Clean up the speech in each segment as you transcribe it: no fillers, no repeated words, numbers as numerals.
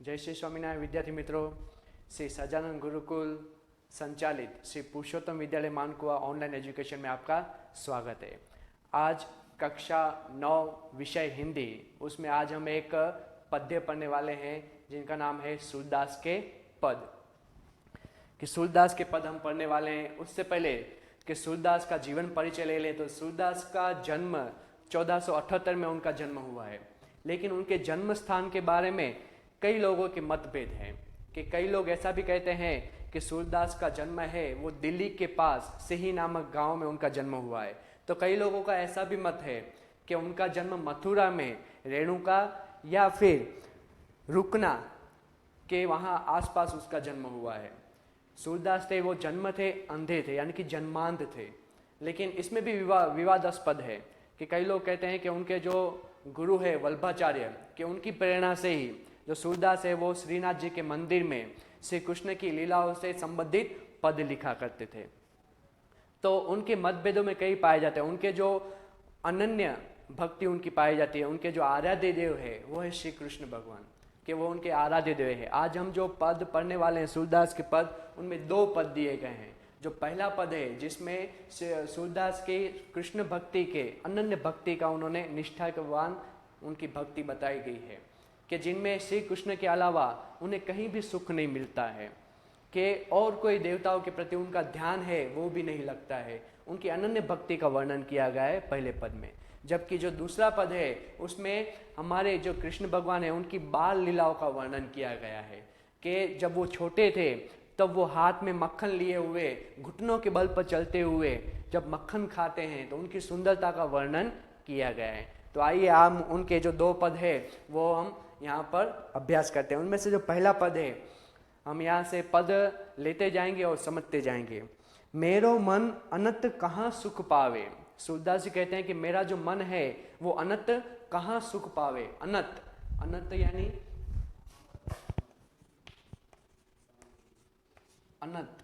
जय श्री स्वामीनारायण विद्यार्थी मित्रों, श्री सजानंद गुरुकुल संचालित श्री पुरुषोत्तम विद्यालय मानकुआ ऑनलाइन एजुकेशन में आपका स्वागत है। आज कक्षा 9 विषय हिंदी, उसमें आज हम एक पद्य पढ़ने वाले हैं जिनका नाम है सूरदास के पद। कि सूरदास के पद हम पढ़ने वाले हैं। उससे पहले कि सूरदास का जीवन परिचय ले ले तो सूरदास का जन्म 1478 में उनका जन्म हुआ है, लेकिन उनके जन्म स्थान के बारे में कई लोगों के मतभेद हैं। कि कई लोग ऐसा भी कहते हैं कि सूरदास का जन्म है वो दिल्ली के पास सिही नामक गांव में उनका जन्म हुआ है। तो कई लोगों का ऐसा भी मत है कि उनका जन्म मथुरा में रेणुका या फिर रुकना के वहाँ आसपास उसका जन्म हुआ है। सूरदास थे वो जन्म थे अंधे थे, यानी कि जन्मांध थे। लेकिन इसमें भी विवादास्पद है कि कई लोग कहते हैं कि उनके जो गुरु है वल्लभाचार्य, कि उनकी प्रेरणा से ही जो सूरदास है वो श्रीनाथ जी के मंदिर में श्री कृष्ण की लीलाओं से संबंधित पद लिखा करते थे। तो उनके मतभेदों में कई पाए जाते हैं। उनके जो अनन्य भक्ति उनकी पाई जाती है, उनके जो आराध्य देव है वो है श्री कृष्ण भगवान, कि वो उनके आराध्य देव है। आज हम जो पद पढ़ने वाले हैं सूरदास के पद, उनमें 2 पद दिए गए हैं। जो पहला पद है जिसमें सूरदास के कृष्ण भक्ति के अनन्य भक्ति का उन्होंने निष्ठावान उनकी भक्ति बताई गई है, कि जिनमें श्री कृष्ण के अलावा उन्हें कहीं भी सुख नहीं मिलता है, कि और कोई देवताओं के प्रति उनका ध्यान है वो भी नहीं लगता है। उनकी अनन्य भक्ति का वर्णन किया गया है पहले पद में। जबकि जो दूसरा पद है उसमें हमारे जो कृष्ण भगवान है उनकी बाल लीलाओं का वर्णन किया गया है, कि जब वो छोटे थे तब वो हाथ में मक्खन लिए हुए घुटनों के बल पर चलते हुए जब मक्खन खाते हैं तो उनकी सुंदरता का वर्णन किया गया है। तो आइए हम उनके जो 2 पद है वो हम यहाँ पर अभ्यास करते हैं। उनमें से जो पहला पद है हम यहाँ से पद लेते जाएंगे और समझते जाएंगे। मेरो मन अनंत कहाँ सुख पावे। सूरदास जी कहते हैं कि मेरा जो मन है वो अनंत कहाँ सुख पावे। अनंत, अनंत यानी अनंत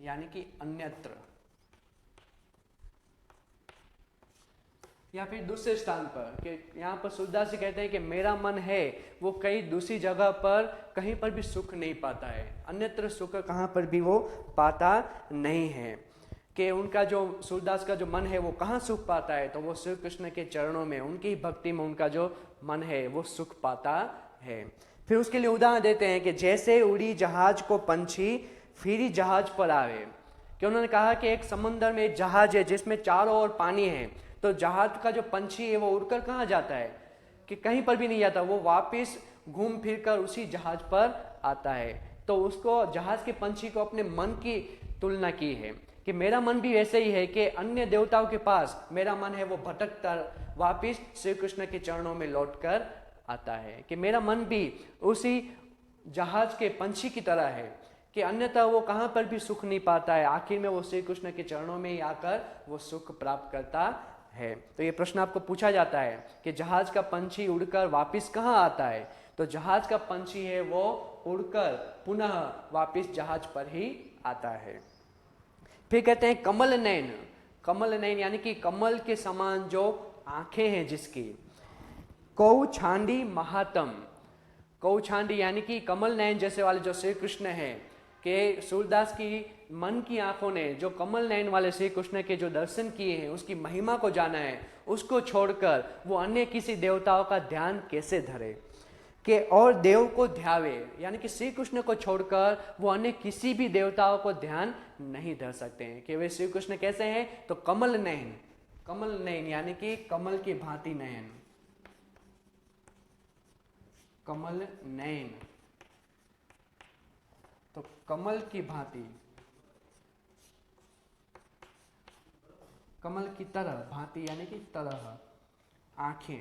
यानी कि अन्यत्र, या फिर दूसरे स्थान पर, कि यहाँ पर सूरदास जी कहते हैं कि मेरा मन है वो कई दूसरी जगह पर कहीं पर भी सुख नहीं पाता है, अन्यत्र सुख कहाँ पर भी वो पाता नहीं है। कि उनका जो सूरदास का जो मन है वो कहाँ सुख पाता है, तो वो श्री कृष्ण के चरणों में, उनकी भक्ति में उनका जो मन है वो सुख पाता है। फिर उसके लिए उदाहरण देते हैं कि जैसे उड़ी जहाज को पंछी फिर जहाज पर आवे। कि उन्होंने कहा कि एक समुद्र में एक जहाज है जिसमें चारों ओर पानी है, तो जहाज का जो पंछी है वो उड़कर कहाँ जाता है, कि कहीं पर भी नहीं जाता, वो वापस घूम फिर कर उसी जहाज पर आता है। तो उसको जहाज के पंछी को अपने मन की तुलना की है कि मेरा मन भी वैसे ही है कि अन्य देवताओं के पास मेरा मन है वो भटकता वापस श्री कृष्ण के चरणों में लौटकर आता है। कि मेरा मन भी उसी जहाज के पंछी की तरह है कि अन्यथा वो कहाँ पर भी सुख नहीं पाता है, आखिर में वो श्री कृष्ण के चरणों में ही आकर वो सुख प्राप्त करता है। तो ये प्रश्न आपको पूछा जाता है कि जहाज का पंछी उड़कर वापस कहाँ आता है, तो जहाज का पंछी है वो उड़कर पुनः वापस जहाज पर ही आता है। फिर कहते हैं कमल नयन। कमल नयन यानी कि कमल के समान जो आंखें हैं जिसकी। कौ छांडी महातम। कौ छांडी यानी कि कमल नयन जैसे वाले जो श्री कृष्ण है, कि सूरदास की मन की आंखों ने जो कमल नयन वाले श्री कृष्ण के जो दर्शन किए हैं, उसकी महिमा को जाना है, उसको छोड़कर वो अन्य किसी देवताओं का ध्यान कैसे धरे, कि और देव को ध्यावे, यानी कि श्री कृष्ण को छोड़कर वो अन्य किसी भी देवताओं को ध्यान नहीं धर सकते हैं। कि वे श्री कृष्ण कैसे हैं, तो कमल नयन। कमल नयन यानी कि कमल की भांति नयन, कमल नयन, तो कमल की भांति, कमल की तरह, भांति यानी कि तरह, आंखें,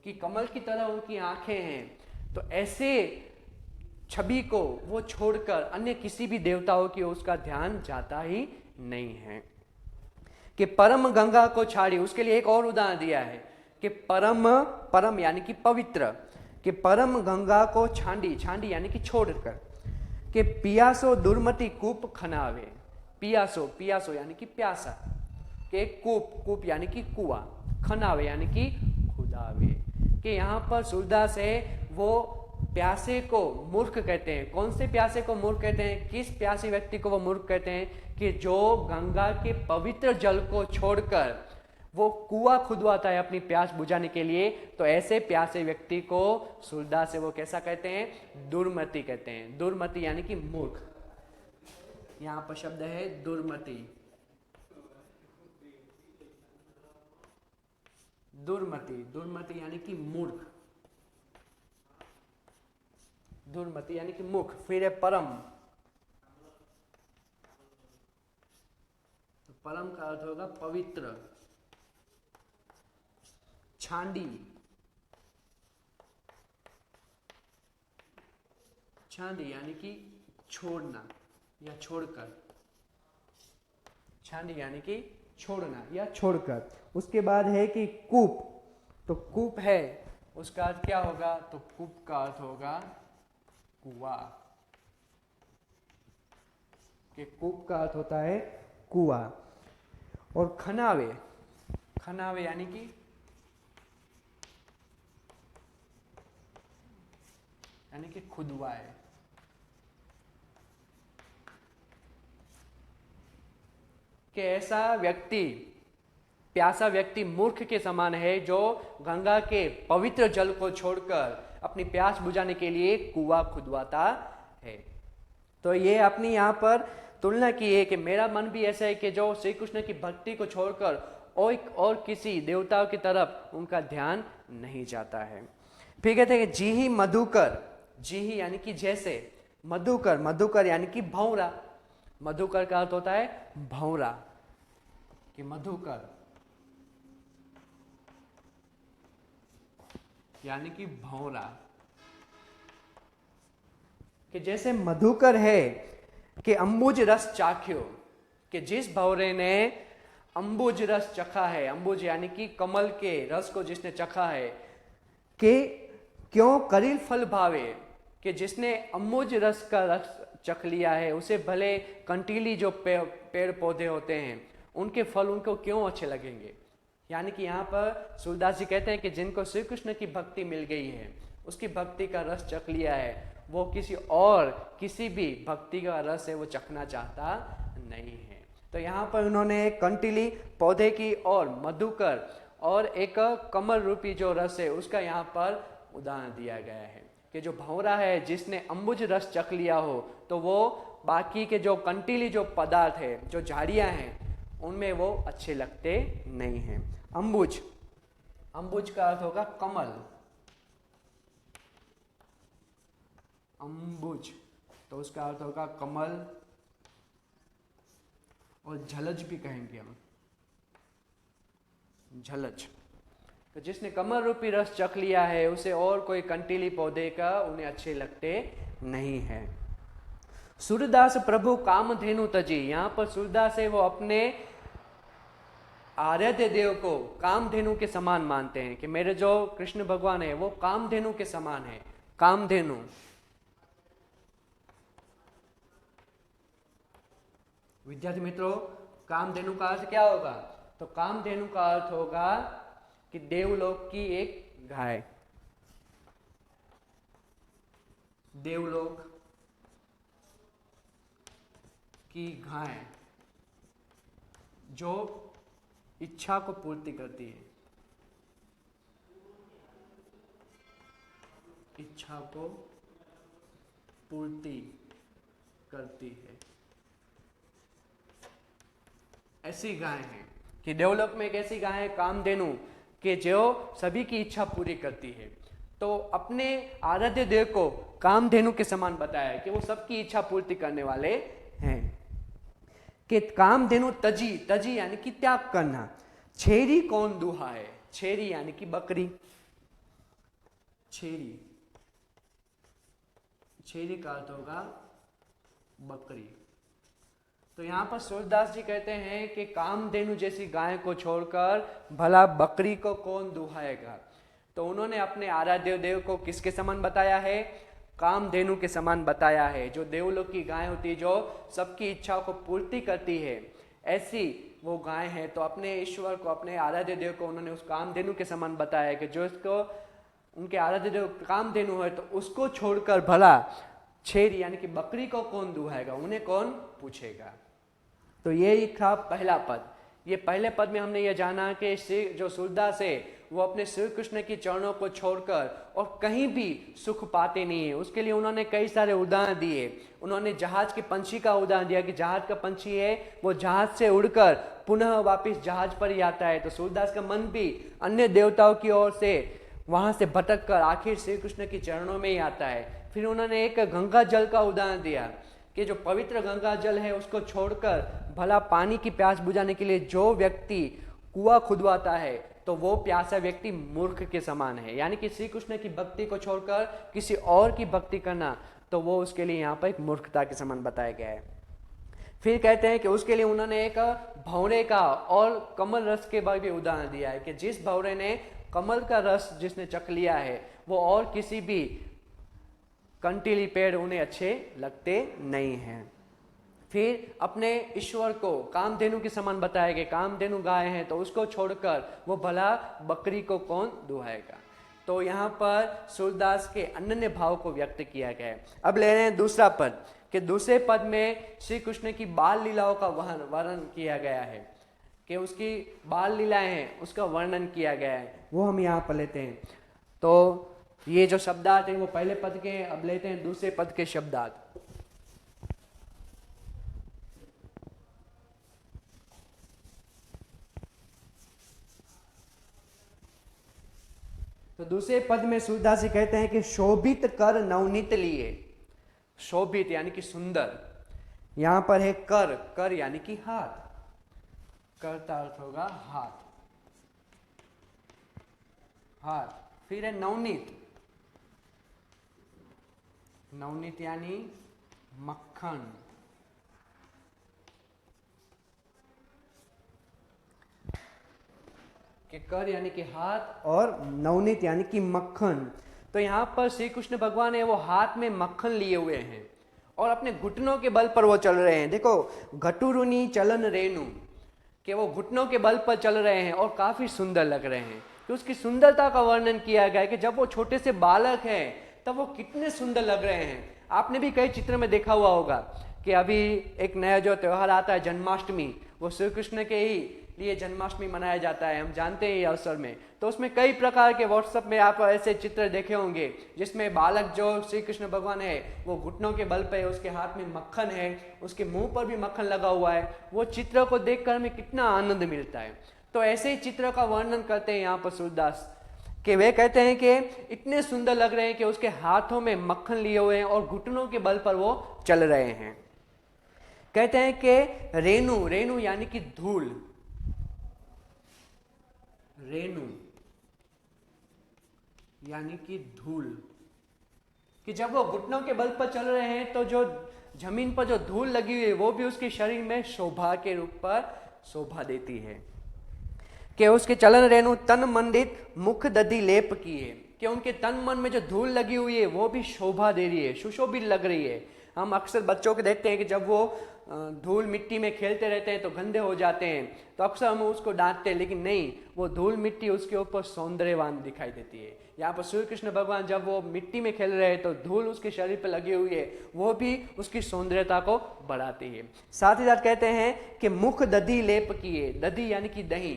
कि कमल की तरह उनकी आंखें हैं। तो ऐसे छवि को वो छोड़कर अन्य किसी भी देवताओं की उसका ध्यान जाता ही नहीं है। कि परम गंगा को छाड़ी। उसके लिए एक और उदाहरण दिया है कि परम, परम यानी कि पवित्र, कि परम गंगा को छांडी, छांडी यानी कि छोड़कर, कि पियासो दुर्मति कूप खनावे। पियासो, पियासो यानी कि प्यासा, कि कूप, कूप यानी कि कुआं, खनावे यानी कि खुदावे। कि यहाँ पर सूरदास है वो प्यासे को मूर्ख कहते हैं। कौन से प्यासे को मूर्ख कहते हैं? किस प्यासे व्यक्ति को वो मूर्ख कहते हैं? कि जो गंगा के पवित्र जल को छोड़कर वो कुआं खुदवाता है अपनी प्यास बुझाने के लिए, तो ऐसे प्यासे व्यक्ति को सूरदास से वो कैसा कहते हैं? दुर्मति कहते हैं। दुर्मति यानी कि मूर्ख। यहाँ पर शब्द है दुर्मति। दुर्मति, दुर्मति यानी कि मूर्ख। दुर्मति यानी कि मूर्ख। फिर है परम। तो परम का अर्थ होगा पवित्र। छांडी, छांडी यानी कि छोड़ना या छोड़कर। छांडी यानी कि छोड़ना या छोड़कर। उसके बाद है कि कूप। तो कूप है, उसका अर्थ क्या होगा? तो कूप का अर्थ होगा कुआं। कि कूप का अर्थ होता है कुआं। और खनावे, खनावे यानी कि खुदवाए। कि ऐसा व्यक्ति, प्यासा व्यक्ति मूर्ख के समान है जो गंगा के पवित्र जल को छोड़कर अपनी प्यास बुझाने के लिए कुआं खुदवाता है। तो ये अपनी यहाँ पर तुलना की है कि मेरा मन भी ऐसा है कि जो श्री कृष्ण की भक्ति को छोड़कर और किसी देवताओं की तरफ उनका ध्यान नहीं जाता है। फिर कहते हैं कि जी ही मधुकर। जी ही यानी कि जैसे, मधुकर, मधुकर यानी कि भौरा। मधुकर का अर्थ होता है भौरा। कि मधुकर यानी कि भौरा। कि जैसे मधुकर है कि अम्बुज रस चाख्यो। कि जिस भौरे ने अम्बुज रस चखा है, अम्बुज यानी कि कमल के रस को जिसने चखा है, कि क्यों करील फल भावे। कि जिसने अम्बुज रस का रस चख लिया है उसे भले कंटीली जो पेड़ पौधे होते हैं उनके फल उनको क्यों अच्छे लगेंगे। यानी कि यहाँ पर सूरदास जी कहते हैं कि जिनको श्री कृष्ण की भक्ति मिल गई है, उसकी भक्ति का रस चख लिया है, वो किसी भी भक्ति का रस है वो चखना चाहता नहीं है। तो यहाँ पर उन्होंने एक कंटीली पौधे की और मधुकर और एक कमल रूपी जो रस है उसका यहाँ पर उदाहरण दिया गया है। कि जो भौरा है जिसने अम्बुज रस चख लिया हो तो वो बाकी के जो कंटीली जो पदार्थ है, जो झाड़ियाँ हैं, उनमें वो अच्छे लगते नहीं हैं। अम्बुज, अम्बुज का अर्थ होगा कमल। अम्बुज तो उसका अर्थ होगा कमल। और झलज भी कहेंगे हम, झलज। तो जिसने कमल रूपी रस चख लिया है उसे और कोई कंटीली पौधे का उन्हें अच्छे लगते नहीं है। सूरदास प्रभु कामधेनु तजी। यहाँ पर सूरदास है वो अपने आराध्य देव को कामधेनु के समान मानते हैं। कि मेरे जो कृष्ण भगवान है वो कामधेनु के समान है। कामधेनु, विद्यार्थी मित्रों, कामधेनु का अर्थ क्या होगा? तो कामधेनु का अर्थ होगा कि देवलोक की एक गाय। देवलोक की गाय जो इच्छा को पूर्ति करती है, इच्छा को पूर्ति करती है, ऐसी गाय है। कि देवलोक में एक ऐसी गाय है कामधेनु कि जो सभी की इच्छा पूरी करती है। तो अपने आराध्य देव को कामधेनु के समान बताया है कि वो सबकी इच्छा पूर्ति करने वाले हैं। कि कामधेनु तजी, तजी यानी कि त्याग करना। छेरी कौन दुहा है? छेरी यानी कि बकरी। छेरी, छेरी का अर्थ होगा बकरी। तो यहाँ पर सूरदास जी कहते हैं कि कामधेनु जैसी गाय को छोड़कर भला बकरी को कौन दुहाएगा। तो उन्होंने अपने आराध्य देव को किसके समान बताया है? कामधेनु के समान बताया है। जो देवलोक की गाय होती है जो सबकी इच्छाओं को पूर्ति करती है, ऐसी वो गाय हैं, तो अपने ईश्वर को, अपने आराध्य देव को उन्होंने उस कामधेनु के समान बताया कि जो इसको उनके आराध्य देव कामधेनु है तो उसको छोड़कर भला छेरी यानी कि बकरी को कौन दुहाएगा, उन्हें कौन पूछेगा। तो ये था पहला पद। ये पहले पद में हमने ये जाना कि श्री जो सूरदास है वो अपने श्री कृष्ण की चरणों को छोड़कर और कहीं भी सुख पाते नहीं है। उसके लिए उन्होंने कई सारे उदाहरण दिए। उन्होंने जहाज के पंछी का उदाहरण दिया कि जहाज का पंछी है वो जहाज से उड़कर पुनः वापस जहाज पर ही आता है। तो सूरदास का मन भी अन्य देवताओं की ओर से वहां से भटक कर आखिर श्री कृष्ण के चरणों में ही आता है। फिर उन्होंने एक गंगा जल का उदाहरण दिया कि जो पवित्र गंगा जल है उसको छोड़कर भला पानी की प्यास बुझाने के लिए जो व्यक्ति कुआं खुदवाता है तो वो प्यासा व्यक्ति मूर्ख के समान है। यानी कि श्री कृष्ण की भक्ति को छोड़कर किसी और की भक्ति करना तो वो उसके लिए यहाँ पर एक मूर्खता के समान बताया गया है। फिर कहते हैं कि उसके लिए उन्होंने एक भंवरे का और कमल रस के बारे में उदाहरण दिया है कि जिस भंवरे ने कमल का रस जिसने चख लिया है वो और किसी भी कंटीली पेड़ उन्हें अच्छे लगते नहीं हैं। फिर अपने ईश्वर को कामधेनु के समान बताया गया, कामधेनु गाय है तो उसको छोड़कर वो भला बकरी को कौन दुहाएगा। तो यहाँ पर सूरदास के अनन्य भाव को व्यक्त किया गया है। अब ले रहे हैं दूसरा पद कि दूसरे पद में श्री कृष्ण की बाल लीलाओं का वर्णन किया गया है कि उसकी बाल लीलाएं हैं उसका वर्णन किया गया है, वो हम यहाँ पर लेते हैं। तो ये जो शब्दार्थ हैं वो पहले पद के हैं, अब लेते हैं दूसरे पद के शब्दार्थ। तो दूसरे पद में सूरदास जी कहते हैं कि शोभित कर नवनीत लिए। शोभित यानी कि सुंदर, यहां पर है कर, कर यानी कि हाथ, कर का अर्थ होगा हाथ, हाथ। फिर है नवनीत, नवनीत यानी मक्खन, कि कर यानी कि हाथ और नवनीत यानी कि मक्खन। तो यहाँ पर श्री कृष्ण भगवान है वो हाथ में मक्खन लिए हुए हैं और अपने घुटनों के बल पर वो चल रहे हैं। देखो घटुरुनी चलन रेणु, कि वो घुटनों के बल पर चल रहे हैं और काफी सुंदर लग रहे हैं। तो उसकी सुंदरता का वर्णन किया गया है कि जब वो छोटे से बालक हैं तब वो कितने सुंदर लग रहे हैं। आपने भी कई चित्र में देखा हुआ होगा कि अभी एक नया जो त्योहार आता है जन्माष्टमी, वो श्री कृष्ण के ही लिए जन्माष्टमी मनाया जाता है, हम जानते हैं ये अवसर में। तो उसमें कई प्रकार के व्हाट्सएप में आप ऐसे चित्र देखे होंगे जिसमें बालक जो श्री कृष्ण भगवान है वो घुटनों के बल पे, उसके हाथ में मक्खन है, उसके मुंह पर भी मक्खन लगा हुआ है। वो चित्र को देखकर हमें कितना आनंद मिलता है। तो ऐसे ही चित्र का वर्णन करते हैं यहाँ पर सूरदास कि वे कहते हैं कि इतने सुंदर लग रहे हैं कि उसके हाथों में मक्खन लिए हुए हैं और घुटनों के बल पर वो चल रहे हैं। कहते हैं कि रेणु, रेणु यानी कि धूल, रेणु यानी कि धूल, कि जब वो घुटनों के बल पर चल रहे हैं तो जो जमीन पर जो धूल लगी हुई है वो भी उसके शरीर में शोभा के रूप पर शोभा देती है। कि उसके चलन रेणु तन मंडित मुख दधि लेप की है, कि उनके तन मन में जो धूल लगी हुई है वो भी शोभा दे रही है, सुशोभित लग रही है। हम अक्सर बच्चों को देखते हैं कि जब वो धूल मिट्टी में खेलते रहते हैं तो गंदे हो जाते हैं, तो अक्सर हम उसको डांटते हैं, लेकिन नहीं, वो धूल मिट्टी उसके ऊपर सौंदर्यवान दिखाई देती है। यहाँ पर श्री कृष्ण भगवान जब वो मिट्टी में खेल रहे हैं तो धूल उसके शरीर पर लगी हुई है, वो भी उसकी सौंदर्यता को बढ़ाती है। साथ ही साथ कहते हैं कि मुख दधी लेप किए, दधी यानी कि दही,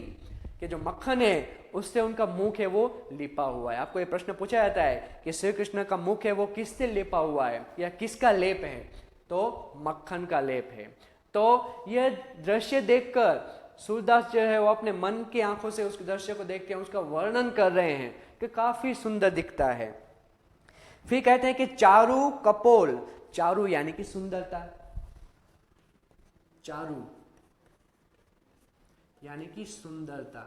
कि जो मक्खन है उससे उनका मुख है वो लिपा हुआ है। आपको ये प्रश्न पूछा जाता है कि श्री कृष्ण का मुख है वो किससे लिपा हुआ है या किसका लेप है, तो मक्खन का लेप है। तो यह दृश्य देखकर सूरदास जो है वो अपने मन की आंखों से उस दृश्य को देख के उसका वर्णन कर रहे हैं कि काफी सुंदर दिखता है। फिर कहते हैं कि चारु कपोल, चारु यानी कि सुंदरता, चारु यानी कि सुंदरता।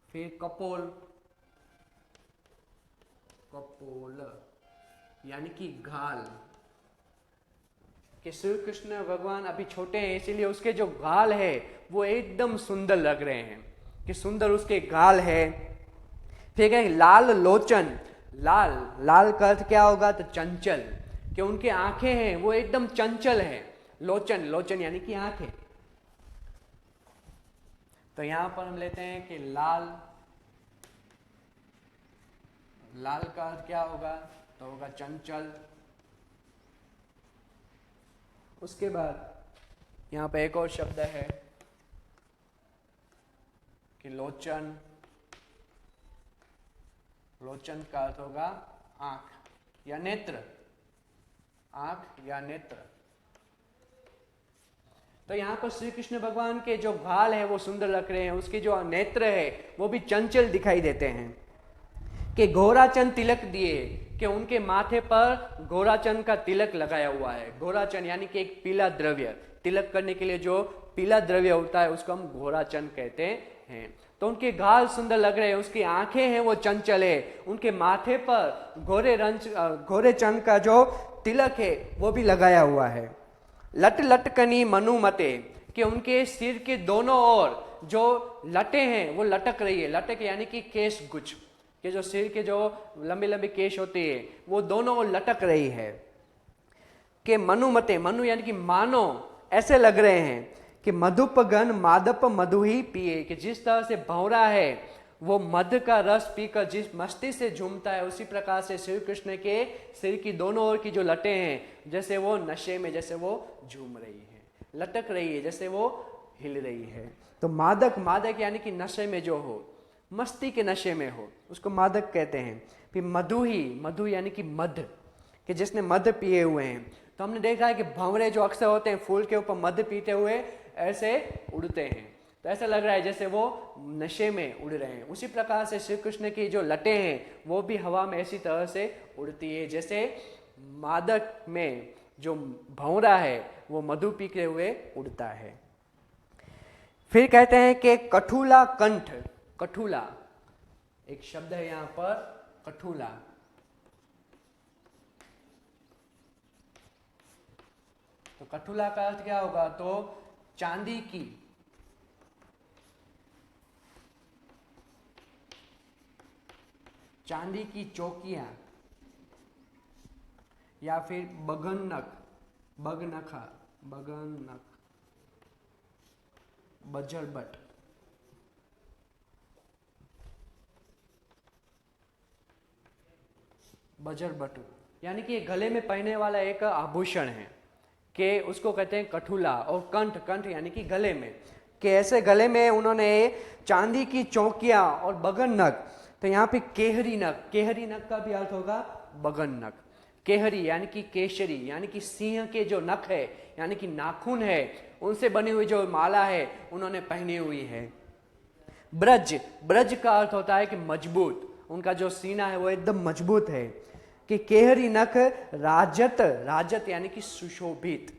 फिर कपोल, कपोल यानी कि गाल, कि श्री कृष्ण भगवान अभी छोटे हैं इसीलिए उसके जो गाल है वो एकदम सुंदर लग रहे हैं, कि सुंदर उसके गाल है। फिर कहें लाल लोचन, लाल, लाल का अर्थ क्या होगा, तो चंचल, कि उनके आंखें हैं वो एकदम चंचल है। लोचन, लोचन यानी कि आंखें। तो यहां पर हम लेते हैं कि लाल, लाल का अर्थ क्या होगा, तो होगा चंचल। उसके बाद यहां पर एक और शब्द है कि लोचन, लोचन का अर्थ होगा आंख या नेत्र, आंख या नेत्र। तो यहां पर श्री कृष्ण भगवान के जो गाल है वो सुंदर लग रहे हैं, उसके जो नेत्र है वो भी चंचल दिखाई देते हैं। कि घोराचन तिलक दिए, कि उनके माथे पर घोराचन का तिलक लगाया हुआ है। घोराचन यानी कि एक पीला द्रव्य, तिलक करने के लिए जो पीला द्रव्य होता है उसको हम घोराचन कहते हैं। तो उनके गाल सुंदर लग रहे हैं, उसकी आंखें हैं वो चंचल है, उनके माथे पर घोरे चंद का जो तिलक है वो भी लगाया हुआ है। लट लटकनी मनुमते, कि उनके सिर के दोनों ओर जो लटे हैं वो लटक रही है। लटक यानी कि केश गुच्छ, कि जो सिर के जो लंबे लंबे केश होते हैं वो दोनों ओर लटक रही है। कि मनुमते, मनु यानी कि मानो, ऐसे लग रहे हैं कि मधुपगन मादप मधु ही पिए, कि जिस तरह से भंवरा है वो मध का रस पीकर जिस मस्ती से झूमता है, उसी प्रकार से श्री कृष्ण के सिर की दोनों ओर की जो लटें हैं जैसे वो नशे में, जैसे वो झूम रही है, लटक रही है, जैसे वो हिल रही है। तो मादक, मादक यानी कि नशे में जो हो, मस्ती के नशे में हो, उसको मादक कहते हैं। फिर मधु ही, मधु यानी कि मध, कि जिसने मध पिए हुए हैं। तो हमने देखा है कि भंवरे जो अक्सर होते हैं फूल के ऊपर मध पीते हुए ऐसे उड़ते हैं, तो ऐसा लग रहा है जैसे वो नशे में उड़ रहे हैं। उसी प्रकार से श्री कृष्ण की जो लटें हैं वो भी हवा में ऐसी तरह से उड़ती है जैसे मादक में जो भंवरा है वो मधु पीते हुए उड़ता है। फिर कहते हैं कि कठुला कंठ, कठुला एक शब्द है यहां पर, कठुला। तो कठुला का अर्थ क्या होगा, तो चांदी की, चांदी की चौकियां, या फिर बगनक, बगनखा, बगनक, बजरबट। बजरबट यानी कि गले में पहनने वाला एक आभूषण है, कि उसको कहते हैं कठुला। और कंठ, कंठ यानी कि गले में, कि ऐसे गले में उन्होंने चांदी की चौकियां और बगन नक। तो यहाँ पे केहरी नक, केहरी नक का भी अर्थ होगा बगन नक। केहरी यानी कि केशरी, यानी कि सिंह के जो नख है यानी कि नाखून है, उनसे बनी हुई जो माला है उन्होंने पहनी हुई है। ब्रज, ब्रज का अर्थ होता है कि मजबूत, उनका जो सीना है वो एकदम मजबूत है। कि केहरी नख राजत, राजत यानी कि सुशोभित।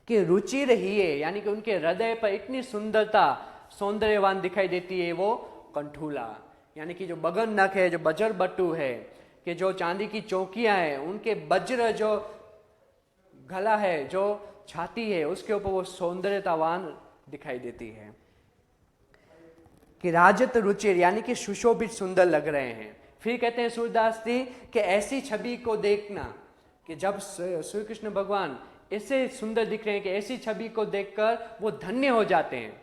कि रुचि रही है यानी कि उनके हृदय पर इतनी सुंदरता, सौंदर्यवान दिखाई देती है वो कंठूला। यानी कि जो बगन नख है, जो बजर बट्टू है, कि जो चांदी की चौकियां हैं, उनके वज्र जो गला है, जो छाती है, उसके ऊपर वो सौंदर्यतावान दिखाई देती है। कि राजत रुचिर यानी कि सुशोभित, सुंदर लग रहे हैं। फिर कहते हैं सूरदास जी कि ऐसी छवि को देखना, कि जब श्री कृष्ण भगवान ऐसे सुंदर दिख रहे हैं कि ऐसी छवि को देखकर वो धन्य हो जाते हैं।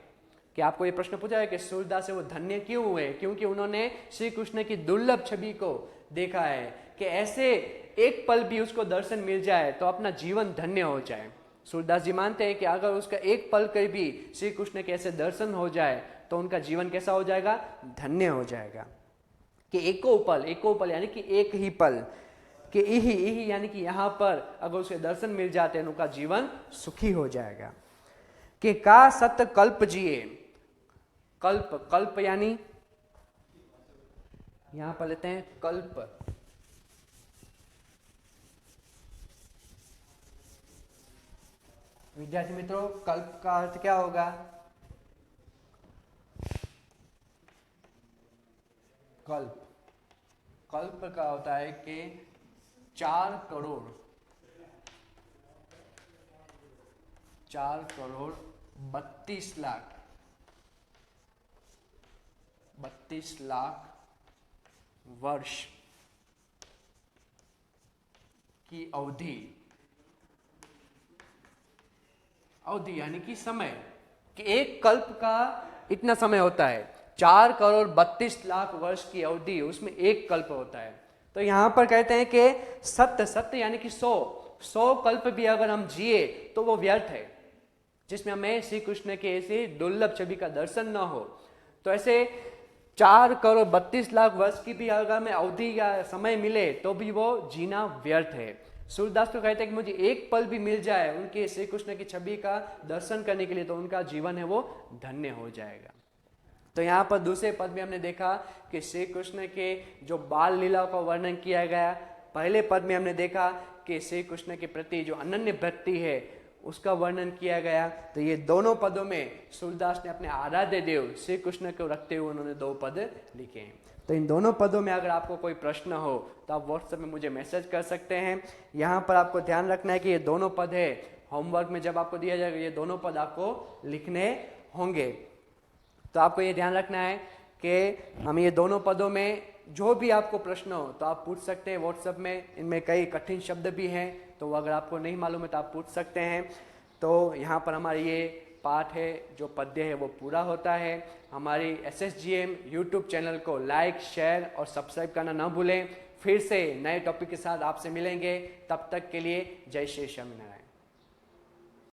कि आपको ये प्रश्न पूछा है कि सूरदास से वो धन्य क्यों हुए, क्योंकि उन्होंने श्री कृष्ण की दुर्लभ छवि को देखा है, कि ऐसे एक पल भी उसको दर्शन मिल जाए तो अपना जीवन धन्य हो जाए। सूरदास जी मानते हैं कि अगर उसका एक पल कर भी श्री कृष्ण के ऐसे दर्शन हो जाए तो उनका जीवन कैसा हो जाएगा, धन्य हो जाएगा। कि एको पल, एको पल यानी कि एक ही पल, कि इही, इही यानी कि यहाँ पर अगर उसके दर्शन मिल जाते हैं उनका जीवन सुखी हो जाएगा। कि का सत कल्प जिए, कल्प, कल्प यानी यहां पर लेते हैं कल्प। विद्यार्थी मित्रों, कल्प का अर्थ क्या होगा, कल्प, कल्प का होता है कि 4 करोड़, 4 करोड़ 32 लाख, 32 लाख वर्ष की अवधि अवधि यानी कि समय, कि एक कल्प का इतना समय होता है, 4,32,00,000 वर्ष की अवधि, उसमें एक कल्प होता है। तो यहाँ पर कहते हैं कि सत्य यानी कि 100 कल्प भी अगर हम जिए तो वो व्यर्थ है, जिसमें हमें श्री कृष्ण के ऐसे दुर्लभ छवि का दर्शन न हो। तो ऐसे 4,32,00,000 वर्ष की भी अगर हमें अवधि या समय मिले तो भी वो जीना व्यर्थ है। सूरदास तो कहते हैं कि मुझे एक पल भी मिल जाए उनके श्री कृष्ण की छवि का दर्शन करने के लिए, तो उनका जीवन है वो धन्य हो जाएगा। तो यहाँ पर दूसरे पद में हमने देखा कि श्री कृष्ण के जो बाल लीला का वर्णन किया गया। पहले पद में हमने देखा कि श्री कृष्ण के प्रति जो अनन्य भक्ति है उसका वर्णन किया गया। तो ये दोनों पदों में सूरदास ने अपने आराध्य देव श्री कृष्ण को रखते हुए उन्होंने 2 पद लिखे हैं। तो इन दोनों पदों में अगर आपको कोई प्रश्न हो तो आप व्हाट्सएप में मुझे मैसेज कर सकते हैं। यहाँ पर आपको ध्यान रखना है कि ये दोनों पद है, होमवर्क में जब आपको दिया जाएगा ये दोनों पद आपको लिखने होंगे। तो आपको ये ध्यान रखना है कि हम ये दोनों पदों में जो भी आपको प्रश्न हो तो आप पूछ सकते हैं व्हाट्सएप में। इनमें कई कठिन शब्द भी हैं, तो अगर आपको नहीं मालूम है तो आप पूछ सकते हैं। तो यहाँ पर हमारी ये पाठ है, जो पद्य है वो पूरा होता है। हमारी SSGM यूट्यूब चैनल को लाइक, शेयर और सब्सक्राइब करना ना भूलें। फिर से नए टॉपिक के साथ आपसे मिलेंगे, तब तक के लिए जय श्री स्वामीनारायण।